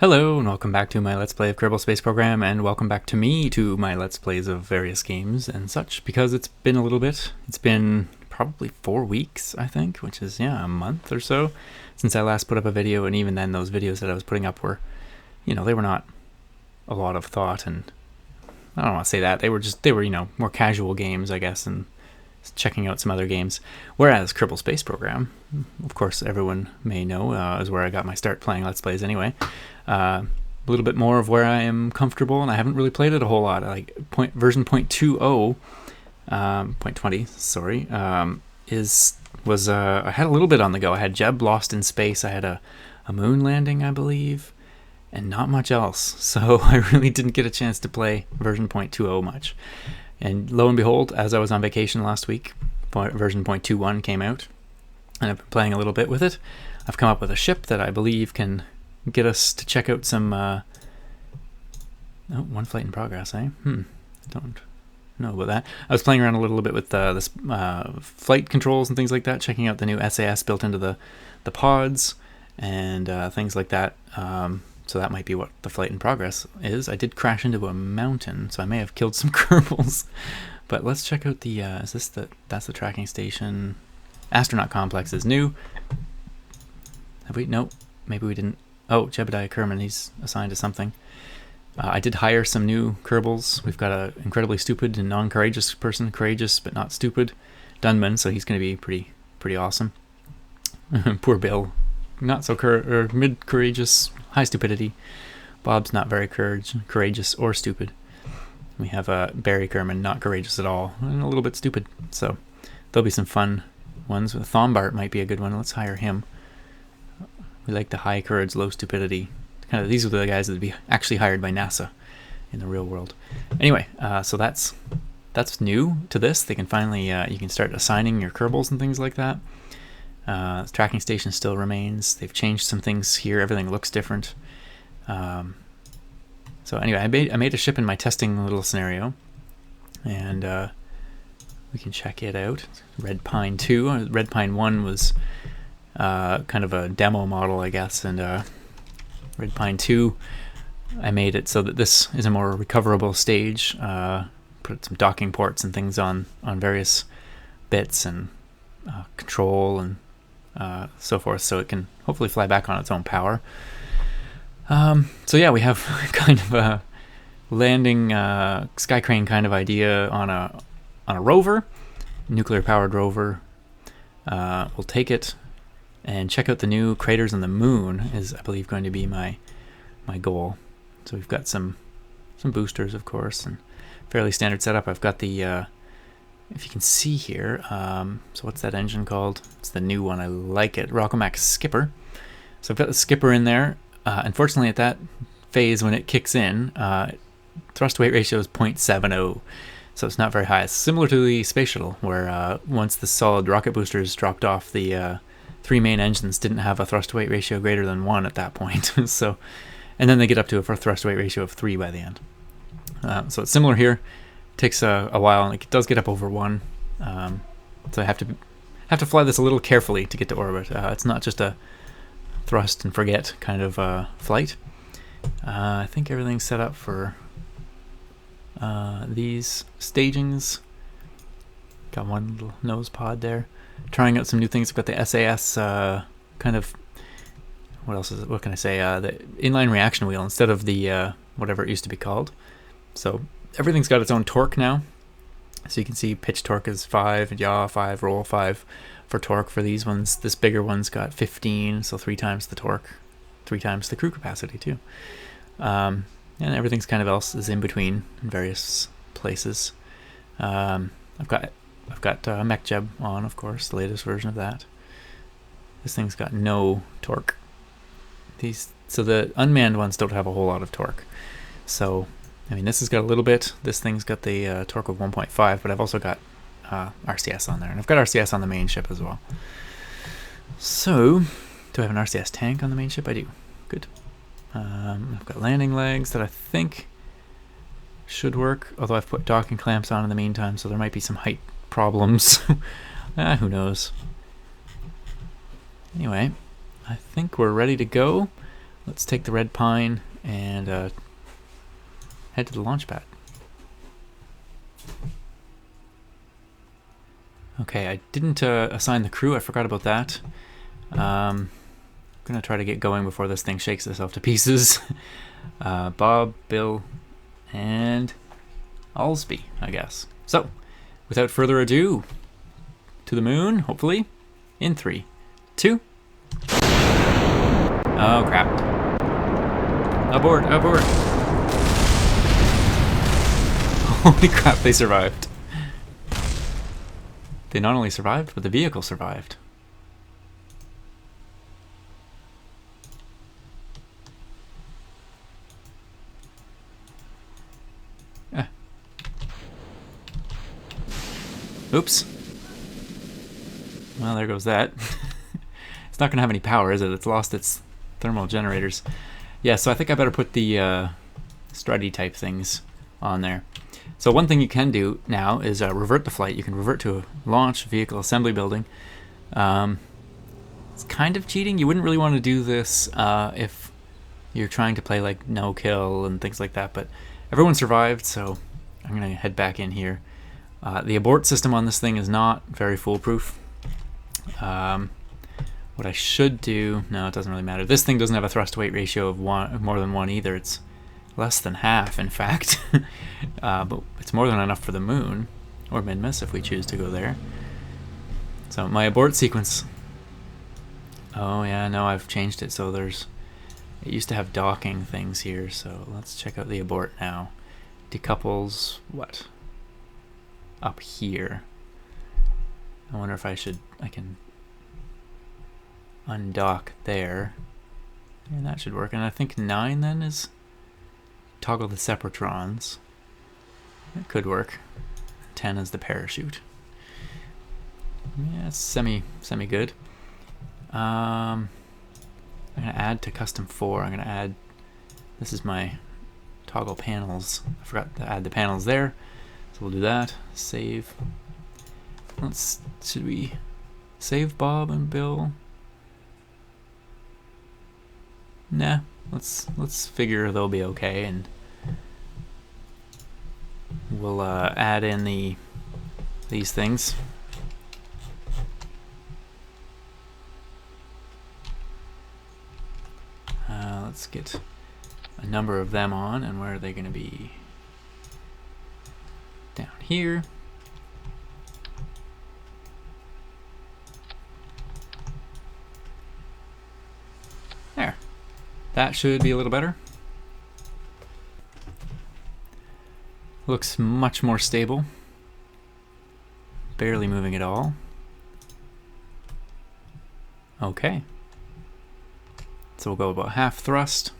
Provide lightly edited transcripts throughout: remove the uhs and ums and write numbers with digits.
Hello and welcome back to my Let's Play of Kerbal Space Program, and welcome back to me to my Let's Plays of various games and such, because it's been a little bit. It's been probably 4 weeks, I think, which is, a month or so since I last put up a video, and even then those videos that I was putting up were, they were not a lot of thought, and I don't want to say that. They were, more casual games, I guess, and checking out some other games. Whereas Kerbal Space Program, of course everyone may know, is where I got my start playing Let's Plays anyway. A little bit more of where I am comfortable, and I haven't really played it a whole lot. Like version 0.20, 0.20, sorry, I had a little bit on the go. I had Jeb lost in space. I had a moon landing, I believe, and not much else. So I really didn't get a chance to play version 0.20 much. And lo and behold, as I was on vacation last week, version 0.21 came out, and I've been playing a little bit with it. I've come up with a ship that I believe can get us to check out some... one flight in progress, eh? Don't know about that. I was playing around a little bit with this flight controls and things like that, checking out the new SAS built into the pods and things like that. So that might be what the flight in progress is. I did crash into a mountain, so I may have killed some Kerbals. But let's check out the, that's the tracking station. Astronaut complex is new. Have we? Nope. Maybe we didn't. Oh, Jebediah Kerman, he's assigned to something. I did hire some new Kerbals. We've got an incredibly stupid and non-courageous person, courageous but not stupid, Dunman, so he's going to be pretty awesome. Poor Bill. Not so mid-courageous, high stupidity. Bob's not very courageous or stupid. We have Barry Kerman, not courageous at all, and a little bit stupid. So there'll be some fun ones. Thombart might be a good one. Let's hire him. We like the high courage, low stupidity. These are the guys that would be actually hired by NASA in the real world. Anyway, so that's new to this. They can finally you can start assigning your Kerbals and things like that. The tracking station still remains. They've changed some things here. Everything looks different. So anyway, I made a ship in my testing little scenario, and we can check it out. Red Pine 2. Red Pine 1 was kind of a demo model, I guess, and Red Pine 2, I made it so that this is a more recoverable stage. Put some docking ports and things on various bits and control and so forth, so it can hopefully fly back on its own power. So yeah, we have kind of a landing sky crane kind of idea on a rover, nuclear powered rover. We'll take it and check out the new craters on the moon is, I believe, going to be my goal. So we've got some boosters, of course, and fairly standard setup. I've got the if you can see here, so what's that engine called? It's the new one. I like it. Rockomax Skipper. So I've got the Skipper in there. Unfortunately, at that phase when it kicks in, thrust to weight ratio is 0.70, so it's not very high. It's similar to the Space Shuttle, where once the solid rocket boosters dropped off, the 3 main engines didn't have a thrust to weight ratio greater than 1 at that point. So, and then they get up to a thrust to weight ratio of 3 by the end. So it's similar here. Takes a while, and it does get up over 1. So I have to fly this a little carefully to get to orbit. It's not just a thrust and forget kind of flight. I think everything's set up for these stagings. Got one little nose pod there. Trying out some new things. I've got the SAS kind of, what else is it? What can I say? The inline reaction wheel instead of the whatever it used to be called. So everything's got its own torque now. So you can see pitch torque is 5, yaw 5, roll 5 for torque for these ones. This bigger one's got 15, so 3 times the torque, 3 times the crew capacity too. And everything's kind of else is in between in various places. I've got Mech Jeb on, of course, the latest version of that. This thing's got no torque. So the unmanned ones don't have a whole lot of torque. So, I mean, this has got a little bit. This thing's got the torque of 1.5, but I've also got RCS on there, and I've got RCS on the main ship as well. So, do I have an RCS tank on the main ship? I do. Good. I've got landing legs that I think should work, although I've put docking clamps on in the meantime, so there might be some height problems. Who knows? Anyway, I think we're ready to go. let's take the red pine and head to the launch pad. Okay, I didn't assign the crew. I forgot about that. I'm gonna try to get going before this thing shakes itself to pieces. Bob, Bill, and Alsby, I guess. So, without further ado, to the moon, hopefully, in 3, 2. Oh crap! Aboard! Aboard! Holy crap! They survived. They not only survived, but the vehicle survived. Oops. Well, there goes that. It's not going to have any power, is it? It's lost its thermal generators. Yeah, so I think I better put the strutty type things on there. So one thing you can do now is revert the flight. You can revert to a launch vehicle assembly building. It's kind of cheating. You wouldn't really want to do this if you're trying to play like no kill and things like that, but everyone survived, so I'm going to head back in here. The abort system on this thing is not very foolproof. What I should do, no, it doesn't really matter. This thing doesn't have a thrust weight ratio of more than 1 either. It's less than half, in fact. But it's more than enough for the moon, or mid-miss if we choose to go there. So my abort sequence. Oh yeah, no, I've changed it. So it used to have docking things here. So let's check out the abort now. Decouples what? Up here. I wonder if I can undock there. And that should work. And I think 9 then is toggle the separatrons. That could work. 10 is the parachute. Yeah, it's semi good. I'm gonna add to custom 4. I'm gonna add, this is my toggle panels. I forgot to add the panels there. So we'll do that. Save. Should we save Bob and Bill? Nah, let's figure they'll be okay, and we'll add in these things. Let's get a number of them on, and where are they going to be? Down here. There. That should be a little better. Looks much more stable. Barely moving at all. Okay. So we'll go about half thrust,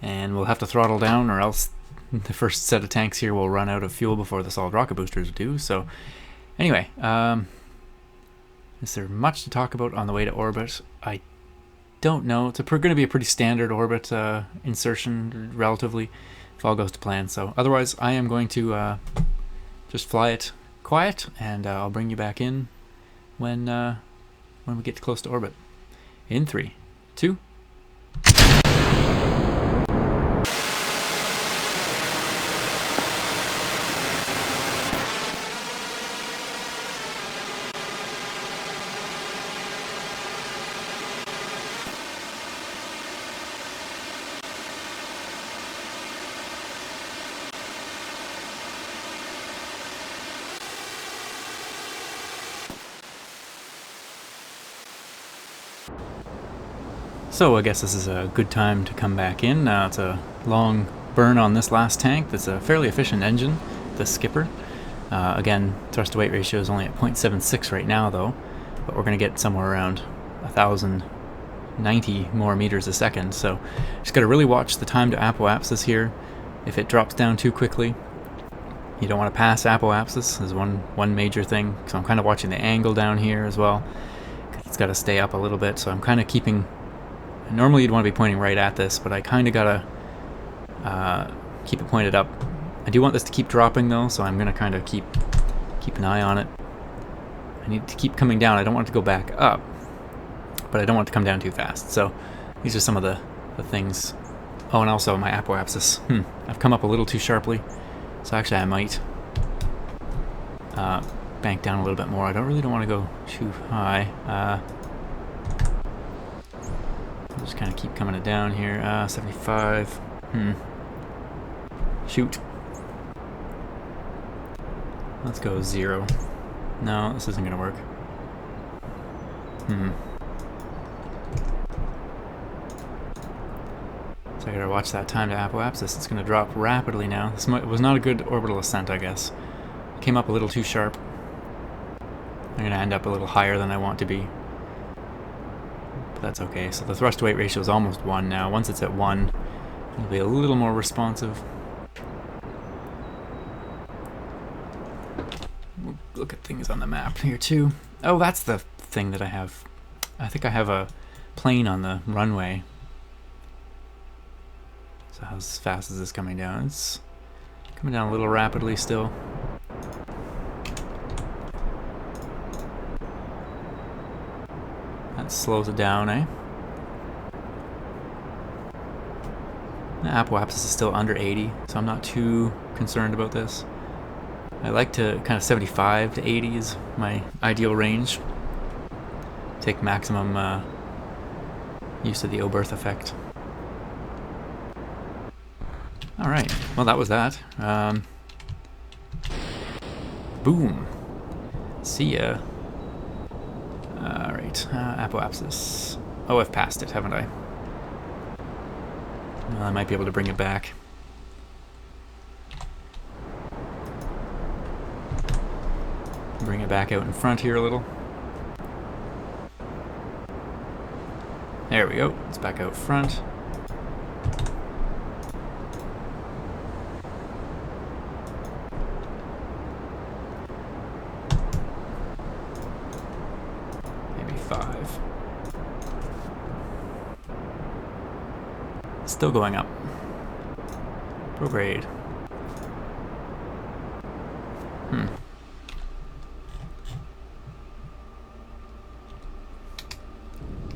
and we'll have to throttle down, or else the first set of tanks here will run out of fuel before the solid rocket boosters do. So anyway, is there much to talk about on the way to orbit? I don't know. It's going to be a pretty standard orbit insertion, relatively, if all goes to plan. So otherwise, I am going to just fly it quiet, and I'll bring you back in when we get close to orbit. In 3, 2. So I guess this is a good time to come back in. It's a long burn on this last tank. That's a fairly efficient engine, the Skipper. Again, thrust to weight ratio is only at 0.76 right now though, but we're going to get somewhere around 1,090 more meters a second. So just got to really watch the time to apoapsis here. If it drops down too quickly, you don't want to pass apoapsis is one major thing. So I'm kind of watching the angle down here as well. It's got to stay up a little bit, so I'm kind of keeping. Normally you'd want to be pointing right at this, but I kind of gotta keep it pointed up. I do want this to keep dropping though, so I'm gonna kind of keep an eye on it. I need to keep coming down. I don't want it to go back up, but I don't want it to come down too fast. So these are some of the the things. Oh, and also my apoapsis. I've come up a little too sharply, so actually I might bank down a little bit more. I don't want to go too high. I'll just kind of keep coming it down here. 75. Shoot. Let's go 0. No, this isn't gonna work. So I gotta watch that time to apoapsis. It's gonna drop rapidly now. This was not a good orbital ascent, I guess. Came up a little too sharp. I'm gonna end up a little higher than I want to be. But that's okay. So the thrust to weight ratio is almost 1 now. Once it's at 1, it'll be a little more responsive. We'll look at things on the map here too. Oh, that's the thing that I have. I think I have a plane on the runway. So how fast is this coming down? It's coming down a little rapidly still. That slows it down, eh? The apoapsis is still under 80, so I'm not too concerned about this. I like to kind of 75 to 80 is my ideal range. Take maximum use of the O-berth effect. Alright, well that was that. Boom. See ya. Alright, apoapsis. Oh, I've passed it, haven't I? Well, I might be able to bring it back. Bring it back out in front here a little. There we go, it's back out front. Maybe 5. Still going up. Prograde.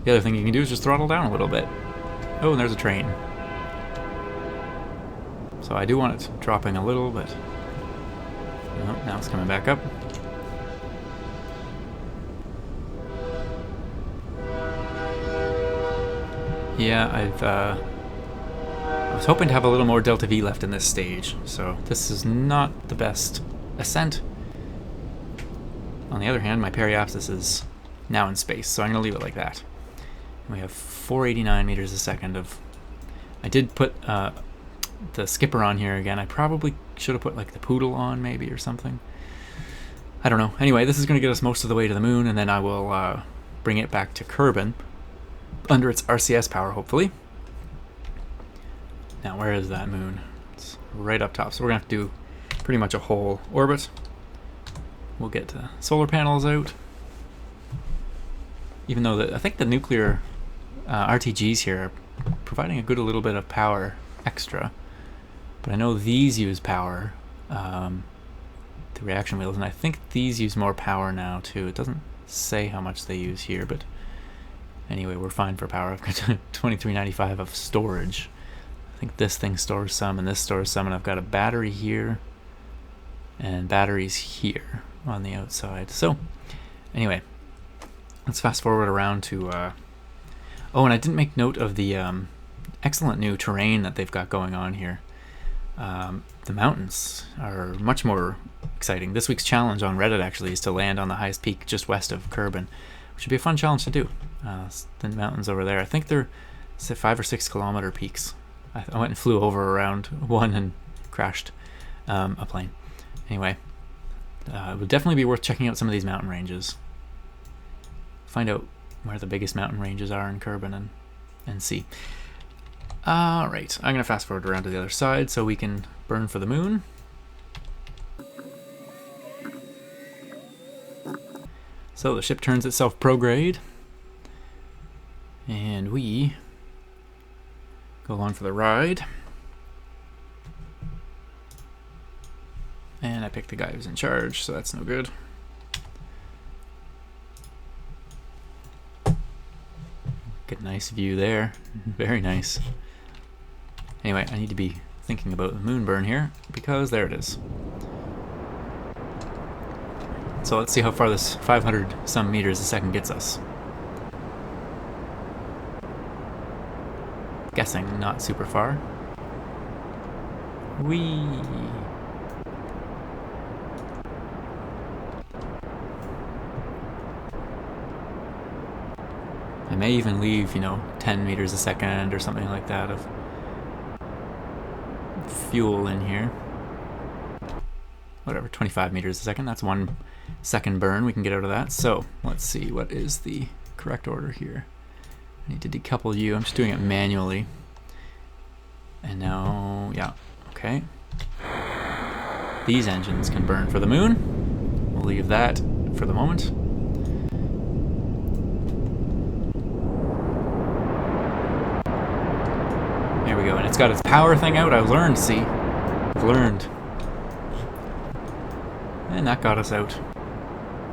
The other thing you can do is just throttle down a little bit. Oh, and there's a train. So I do want it dropping a little, but oh, now it's coming back up. Yeah, I was hoping to have a little more delta V left in this stage, so this is not the best ascent. On the other hand, my periapsis is now in space, so I'm going to leave it like that. We have 489 meters a second of... I did put the skipper on here again. I probably should have put like the poodle on maybe or something. I don't know. Anyway, this is going to get us most of the way to the moon, and then I will bring it back to Kerbal under its RCS power, hopefully. Now, where is that moon? It's right up top, so we're going to have to do pretty much a whole orbit. We'll get solar panels out. Even though I think the nuclear RTGs here are providing a good little bit of power extra. But I know these use power, the reaction wheels, and I think these use more power now too. It doesn't say how much they use here, but anyway, we're fine for power. I've got 2395 of storage. I think this thing stores some, and this stores some, and I've got a battery here, and batteries here on the outside. So, anyway, let's fast forward around to... oh, and I didn't make note of the excellent new terrain that they've got going on here. The mountains are much more exciting. This week's challenge on Reddit actually is to land on the highest peak just west of Kerbal, which would be a fun challenge to do. The mountains over there, I think they're 5 or 6 kilometer peaks. I went and flew over around one and crashed a plane. Anyway, it would definitely be worth checking out some of these mountain ranges. Find out where the biggest mountain ranges are in Kerbal and see. Alright, I'm going to fast forward around to the other side so we can burn for the moon. So the ship turns itself prograde, and we go along for the ride. And I picked the guy who's in charge, so that's no good. Get a nice view there. Very nice. Anyway, I need to be thinking about the moon burn here, because there it is. So let's see how far this 500 some meters a second gets us. Guessing not super far. Whee! I may even leave, 10 meters a second or something like that of fuel in here. Whatever, 25 meters a second. That's 1 second burn we can get out of that. So let's see, what is the correct order here? I need to decouple you. I'm just doing it manually. And now, yeah, okay. These engines can burn for the moon. We'll leave that for the moment. There we go, and it's got its power thing out. I've learned, see? I've learned. And that got us out.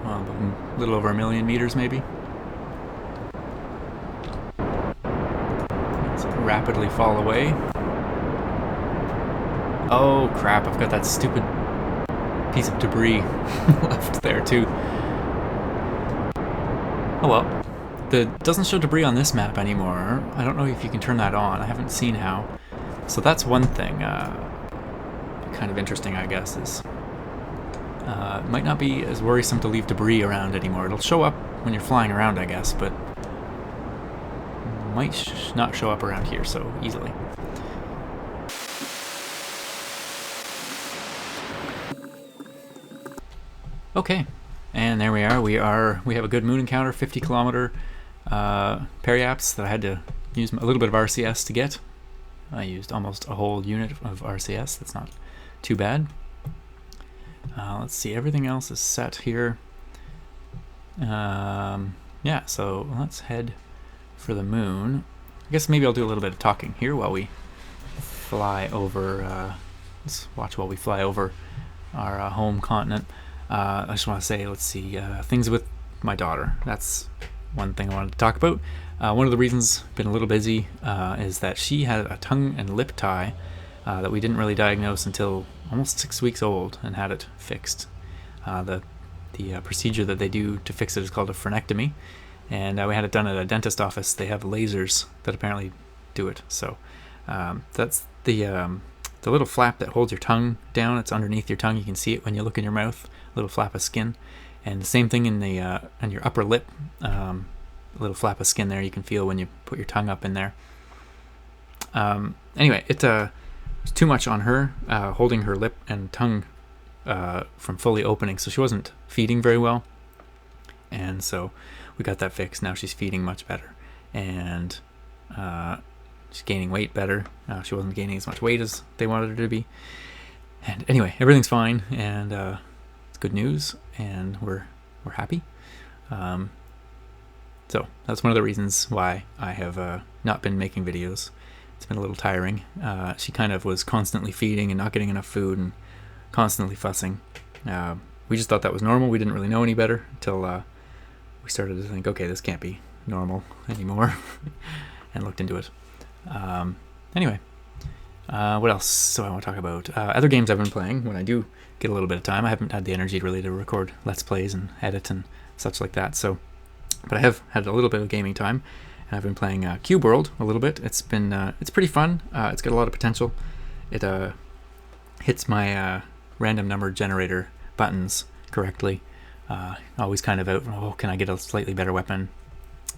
Well, a little over 1 million meters, maybe. Let's rapidly fall away. Oh, crap, I've got that stupid piece of debris left there, too. Oh well. It doesn't show debris on this map anymore. I don't know if you can turn that on. I haven't seen how. So that's one thing kind of interesting, I guess, is it might not be as worrisome to leave debris around anymore. It'll show up when you're flying around, I guess, but might not show up around here so easily. Okay, and there we are. We have a good moon encounter, 50 kilometer periaps that I had to use a little bit of RCS to get. I used almost a whole unit of RCS. That's not too bad. Let's see, everything else is set here. Yeah, so let's head for the moon. I guess maybe I'll do a little bit of talking here while we fly over. Let's watch while we fly over our home continent. I just want to say, let's see, things with my daughter. That's one thing I wanted to talk about. One of the reasons been a little busy is that she had a tongue and lip tie that we didn't really diagnose until almost 6 weeks old and had it fixed. The procedure that they do to fix it is called a frenectomy, and we had it done at a dentist office. They have lasers that apparently do it. So that's the little flap that holds your tongue down. It's underneath your tongue. You can see it when you look in your mouth, a little flap of skin. And the same thing in the on your upper lip, a little flap of skin there you can feel when you put your tongue up in there. Anyway, it was too much on her, holding her lip and tongue from fully opening, so she wasn't feeding very well. And so we got that fixed. Now she's feeding much better, and she's gaining weight better. She wasn't gaining as much weight as they wanted her to be. And anyway, everything's fine, and it's good news, and we're happy. So that's one of the reasons why I have not been making videos. It's been a little tiring. She kind of was constantly feeding and not getting enough food and constantly fussing. We just thought that was normal. We didn't really know any better until we started to think, okay, this can't be normal anymore, and looked into it. Anyway, what else do I want to talk about? Other games I've been playing when I do get a little bit of time. I haven't had the energy really to record Let's Plays and edit and such like that. So, but I have had a little bit of gaming time, and I've been playing Cube World a little bit. It's been it's pretty fun. It's got a lot of potential. It hits my random number generator buttons correctly. Always kind of out, oh, can I get a slightly better weapon?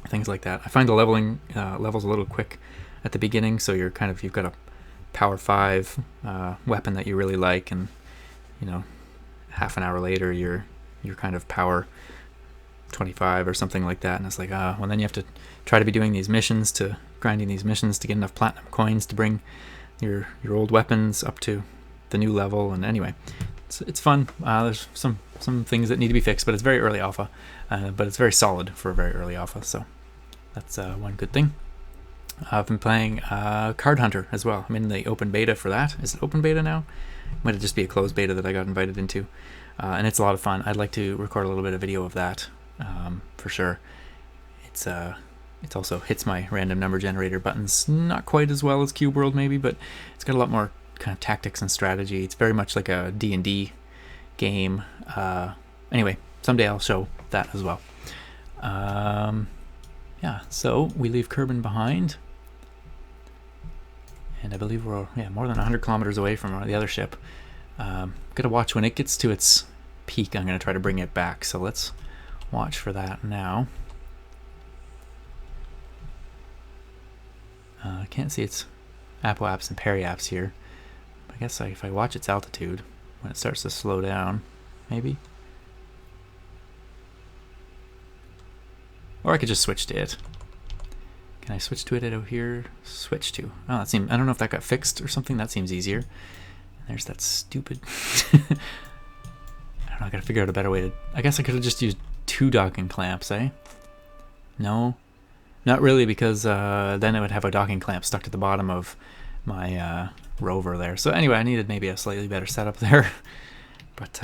Things like that. I find the leveling levels a little quick at the beginning, so you've got a power 5 weapon that you really like, and half an hour later you're kind of power 25 or something like that, and it's like, well, then you have to try to be doing these missions, grinding these missions to get enough platinum coins to bring your old weapons up to the new level. And anyway, it's fun. There's some things that need to be fixed, but it's very early alpha, but it's very solid for a very early alpha, so that's one good thing. I've been playing Card Hunter as well. I'm in the open beta for that. Is it open beta now? Might it just be a closed beta that I got invited into, and it's a lot of fun. I'd like to record a little bit of video of that for sure. It's It also hits my random number generator buttons not quite as well as Cube World maybe, but it's got a lot more kind of tactics and strategy. It's very much like a D&D game. Anyway, someday I'll show that as well. Yeah, so we leave Kerbal behind. And I believe we're more than 100 kilometers away from the other ship. Gotta watch when it gets to its peak. I'm gonna try to bring it back. So let's watch for that now. I can't see its apoapse and periapse here. I guess if I watch its altitude, when it starts to slow down, maybe. Or I could just switch to it. Can I switch to it out here? Switch to. Oh, that seems. I don't know if that got fixed or something. That seems easier. There's that stupid. I don't know. I gotta figure out a better way to. I guess I could have just used 2 docking clamps, eh? No. Not really, because then I would have a docking clamp stuck to the bottom of my rover there. So anyway, I needed maybe a slightly better setup there. But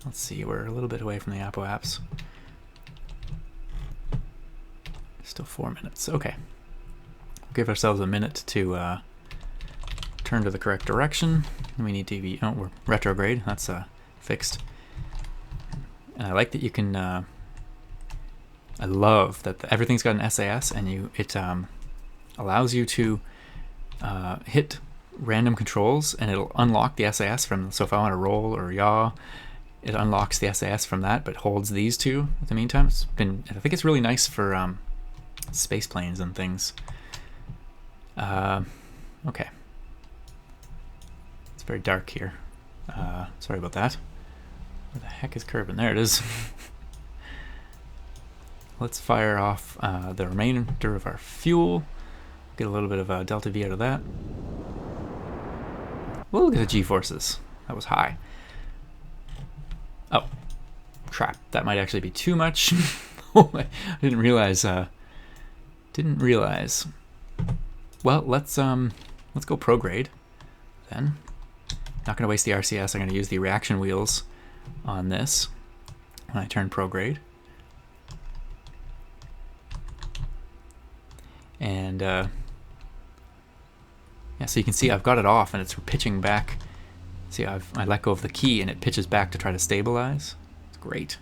let's see, we're a little bit away from the apoapse. Still 4 minutes. Okay. Give ourselves a minute to turn to the correct direction. We need to be. Oh, we're retrograde. That's fixed. And I like that you can. I love that everything's got an SAS, and it allows you to hit random controls, and it'll unlock the SAS from. So if I want to roll or yaw, it unlocks the SAS from that, but holds these two at the meantime. It's been. I think it's really nice for space planes and things. Okay. It's very dark here. Sorry about that. Where the heck is Kerbal? There it is. Let's fire off the remainder of our fuel. Get a little bit of a delta V out of that. Well, look at the G-forces. That was high. Oh, crap. That might actually be too much. I didn't realize. Didn't realize. Well, let's go prograde then. Not going to waste the RCS. I'm going to use the reaction wheels on this when I turn prograde. And yeah, so you can see I've got it off and it's pitching back. See, I let go of the key and it pitches back to try to stabilize. It's great.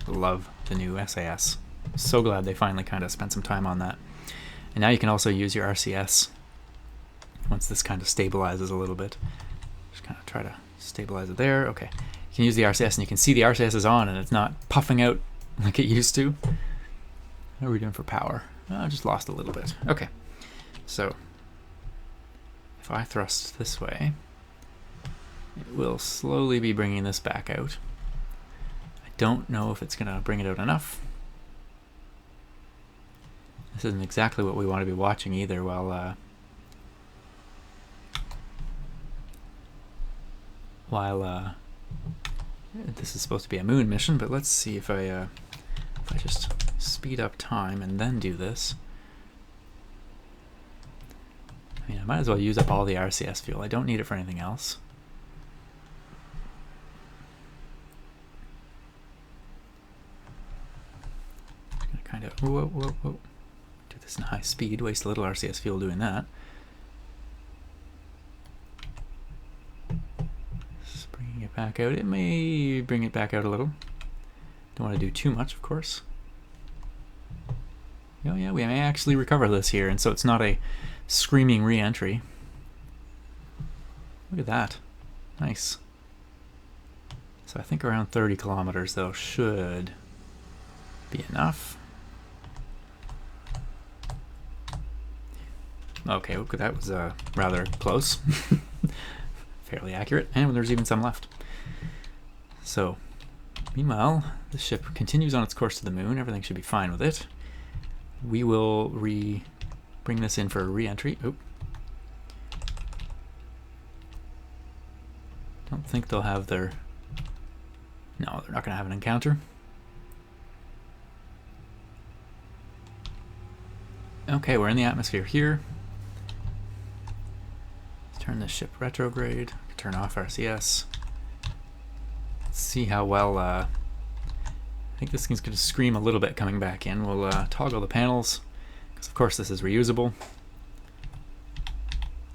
I love the new SAS. So glad they finally kind of spent some time on that. And now you can also use your RCS once this kind of stabilizes a little bit. Just kind of try to stabilize it there. Okay. You can use the RCS and you can see the RCS is on and it's not puffing out like it used to. How are we doing for power? Oh, I just lost a little bit. Okay. So if I thrust this way, it will slowly be bringing this back out. I don't know if it's going to bring it out enough. This isn't exactly what we want to be watching either while this is supposed to be a moon mission, but let's see if I just speed up time and then do this. I mean, I might as well use up all the RCS fuel. I don't need it for anything else. Kind of whoa. Do this in high speed. Waste a little RCS fuel doing that. Just bringing it back out. It may bring it back out a little. Don't want to do too much, of course. Oh yeah, we may actually recover this here, and so it's not a screaming re-entry. Look at that. Nice. So I think around 30 kilometers, though, should be enough. Okay, look, that was rather close. Fairly accurate, and there's even some left. So, meanwhile, the ship continues on its course to the moon. Everything should be fine with it. We will bring this in for a re-entry. Oop. Don't think they'll have their... No, they're not going to have an encounter. Okay, we're in the atmosphere here. Let's turn this ship retrograde. Turn off RCS. Let's see how well... I think this thing's going to scream a little bit coming back in. We'll toggle the panels Because of course this is reusable.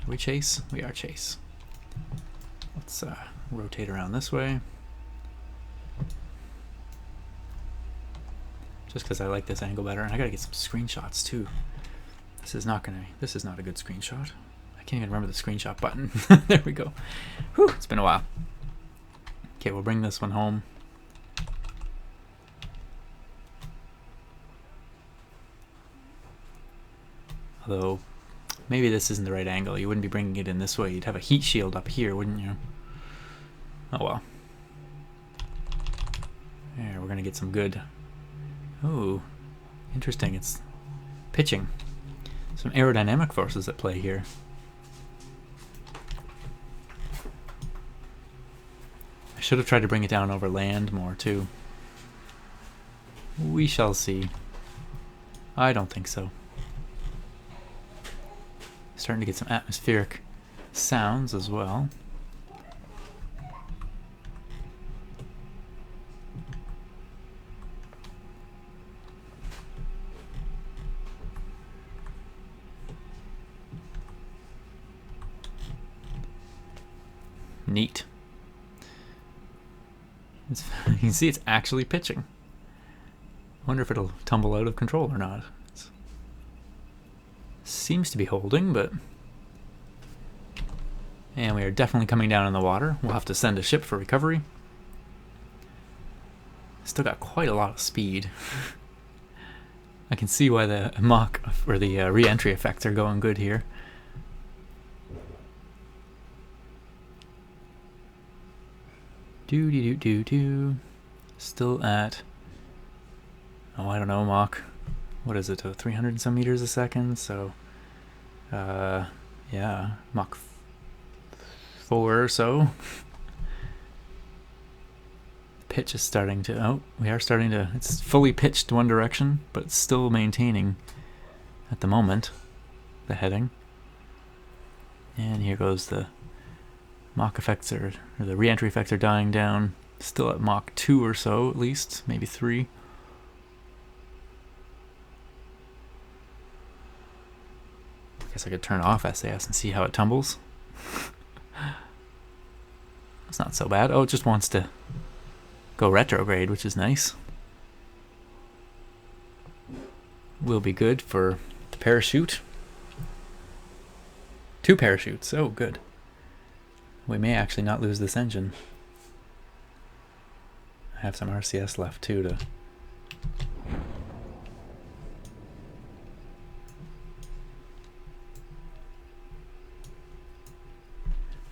Are we chase? We are chase. Let's rotate around this way. Just because I like this angle better. And I gotta get some screenshots too. This is not a good screenshot. I can't even remember the screenshot button. There we go. Whew, it's been a while. Okay, we'll bring this one home. Although, maybe this isn't the right angle. You wouldn't be bringing it in this way. You'd have a heat shield up here, wouldn't you? Oh well. There, we're gonna get some good... Ooh, interesting. It's pitching. Some aerodynamic forces at play here. I should have tried to bring it down over land more too. We shall see. I don't think so. Starting to get some atmospheric sounds as well. Neat. You can see it's actually pitching. I wonder if it'll tumble out of control or not. Seems to be holding, but... And we are definitely coming down in the water. We'll have to send a ship for recovery. Still got quite a lot of speed. I can see why the Mach, or the re-entry effects are going good here. Do. Still at... Oh, I don't know, Mach. What is it, 300 and some meters a second? So, yeah, Mach 4 or so. Pitch is starting to, oh, we are starting to, it's fully pitched one direction, but it's still maintaining, at the moment, the heading. And here goes the Mach effects, or the re-entry effects are dying down. Still at Mach 2 or so, at least, maybe 3. Guess I could turn off SAS and see how it tumbles. It's not so bad. Oh, it just wants to go retrograde, which is nice. Will be good for the parachute. 2 parachutes. Oh, good. We may actually not lose this engine. I have some RCS left too to...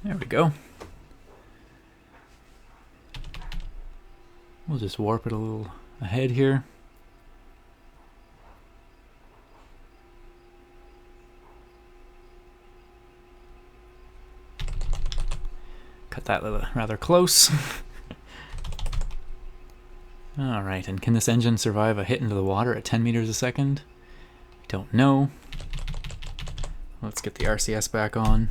There we go. We'll just warp it a little ahead here. Cut that rather close. Alright, and can this engine survive a hit into the water at 10 meters a second? Don't know. Let's get the RCS back on.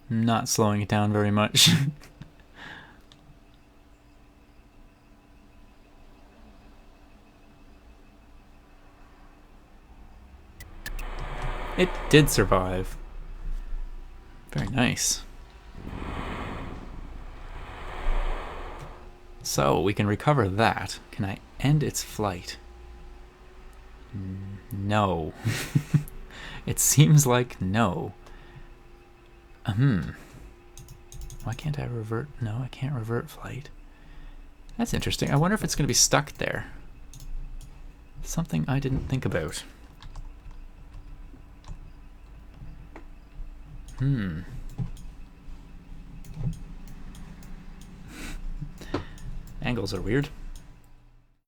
Not slowing it down very much. It did survive. Very nice. So we can recover that. Can I end its flight? No. It seems like no. Why can't I revert? No, I can't revert flight. That's interesting. I wonder if it's going to be stuck there. Something I didn't think about. Angles are weird.